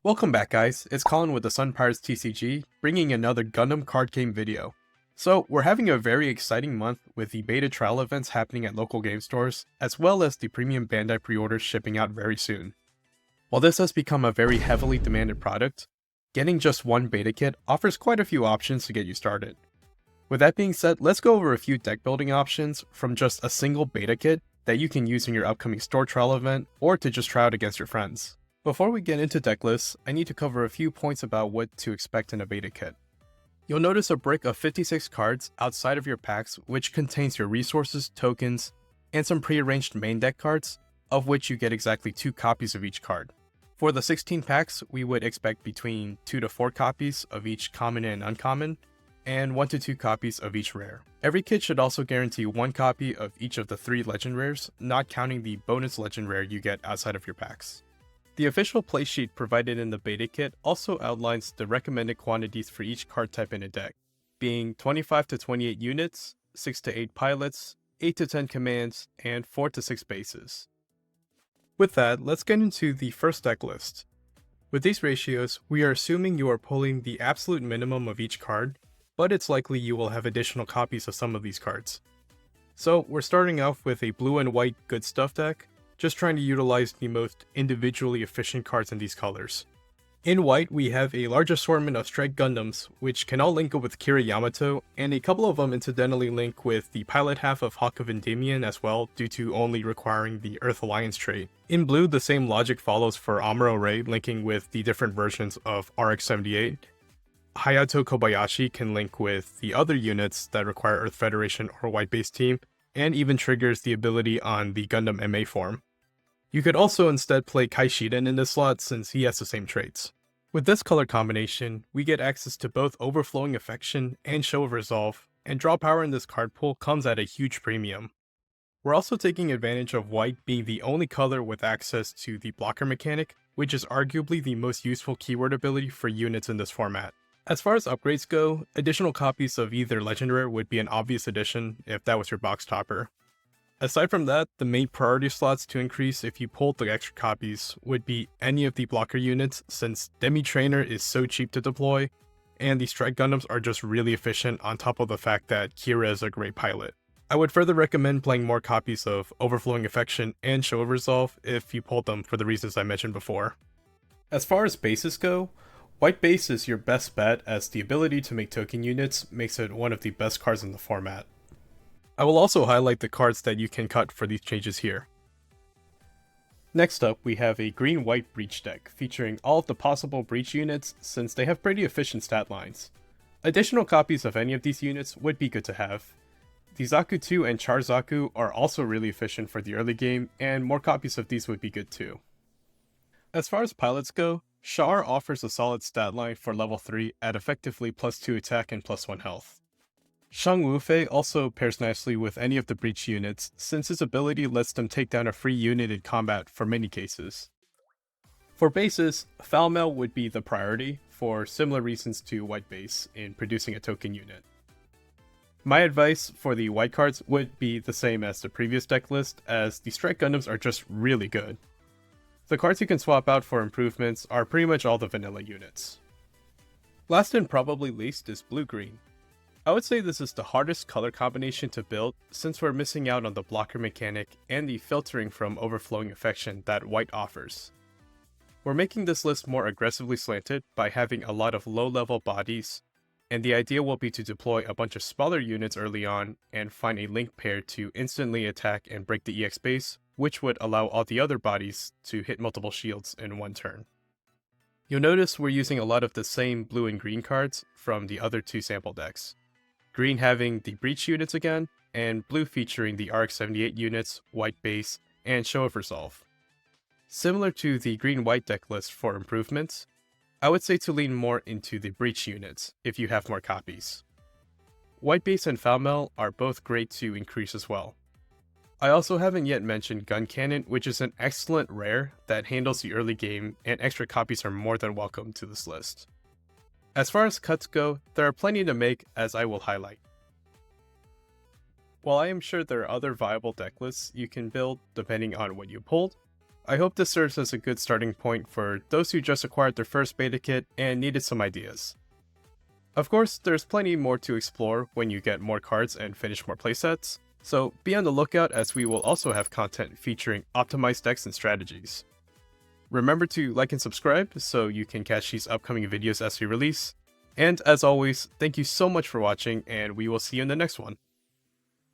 Welcome back guys, it's Colin with the Sun Pirates TCG, bringing another Gundam Card Game video. So, we're having a very exciting month with the beta trial events happening at local game stores, as well as the premium Bandai pre-orders shipping out very soon. While this has become a very heavily demanded product, getting just one beta kit offers quite a few options to get you started. With that being said, let's go over a few deck building options from just a single beta kit that you can use in your upcoming store trial event, or to just try out against your friends. Before we get into deck lists, I need to cover a few points about what to expect in a beta kit. You'll notice a brick of 56 cards outside of your packs, which contains your resources, tokens, and some pre-arranged main deck cards, of which you get exactly 2 copies of each card. For the 16 packs, we would expect between 2 to 4 copies of each common and uncommon, and 1 to 2 copies of each rare. Every kit should also guarantee 1 copy of each of the 3 legend rares, not counting the bonus legend rare you get outside of your packs. The official playsheet provided in the beta kit also outlines the recommended quantities for each card type in a deck, being 25 to 28 units, 6 to 8 pilots, 8 to 10 commands, and 4 to 6 bases. With that, let's get into the first deck list. With these ratios, we are assuming you are pulling the absolute minimum of each card, but it's likely you will have additional copies of some of these cards. So we're starting off with a blue and white good stuff deck, just trying to utilize the most individually efficient cards in these colors. In white, we have a large assortment of Strike Gundams, which can all link up with Kira Yamato, and a couple of them incidentally link with the pilot half of Hawk of Endymion as well, due to only requiring the Earth Alliance trait. In blue, the same logic follows for Amuro Ray, linking with the different versions of RX-78. Hayato Kobayashi can link with the other units that require Earth Federation or White Base Team, and even triggers the ability on the Gundam MA form. You could also instead play Kai Shiden in this slot since he has the same traits. With this color combination, we get access to both Overflowing Affection and Show of Resolve, and draw power in this card pool comes at a huge premium. We're also taking advantage of white being the only color with access to the blocker mechanic, which is arguably the most useful keyword ability for units in this format. As far as upgrades go, additional copies of either Legend Rare would be an obvious addition if that was your box topper. Aside from that, the main priority slots to increase if you pulled the extra copies would be any of the blocker units, since Demi Trainer is so cheap to deploy, and the Strike Gundams are just really efficient on top of the fact that Kira is a great pilot. I would further recommend playing more copies of Overflowing Affection and Show of Resolve if you pulled them for the reasons I mentioned before. As far as bases go, White Base is your best bet as the ability to make token units makes it one of the best cards in the format. I will also highlight the cards that you can cut for these changes here. Next up, we have a green-white Breach deck, featuring all of the possible Breach units since they have pretty efficient stat lines. Additional copies of any of these units would be good to have. The Zaku 2 and Char Zaku are also really efficient for the early game, and more copies of these would be good too. As far as pilots go, Char offers a solid stat line for level 3 at effectively +2 attack and +1 health. Shang Wufei also pairs nicely with any of the Breach units, since his ability lets them take down a free unit in combat for many cases. For bases, Foul Mail would be the priority, for similar reasons to White Base in producing a token unit. My advice for the white cards would be the same as the previous deck list, as the Strike Gundams are just really good. The cards you can swap out for improvements are pretty much all the vanilla units. Last and probably least is Blue-Green. I would say this is the hardest color combination to build since we're missing out on the blocker mechanic and the filtering from Overflowing Affection that white offers. We're making this list more aggressively slanted by having a lot of low-level bodies, and the idea will be to deploy a bunch of smaller units early on and find a link pair to instantly attack and break the EX base, which would allow all the other bodies to hit multiple shields in one turn. You'll notice we're using a lot of the same blue and green cards from the other 2 sample decks. Green having the Breach units again, and blue featuring the RX-78 units, White Base, and Show of Resolve. Similar to the green-white deck list for improvements, I would say to lean more into the Breach units if you have more copies. White Base and Foul Mail are both great to increase as well. I also haven't yet mentioned Gun Cannon, which is an excellent rare that handles the early game, and extra copies are more than welcome to this list. As far as cuts go, there are plenty to make, as I will highlight. While I am sure there are other viable deck lists you can build depending on what you pulled, I hope this serves as a good starting point for those who just acquired their first beta kit and needed some ideas. Of course, there's plenty more to explore when you get more cards and finish more playsets, so be on the lookout as we will also have content featuring optimized decks and strategies. Remember to like and subscribe so you can catch these upcoming videos as we release, and as always, thank you so much for watching and we will see you in the next one.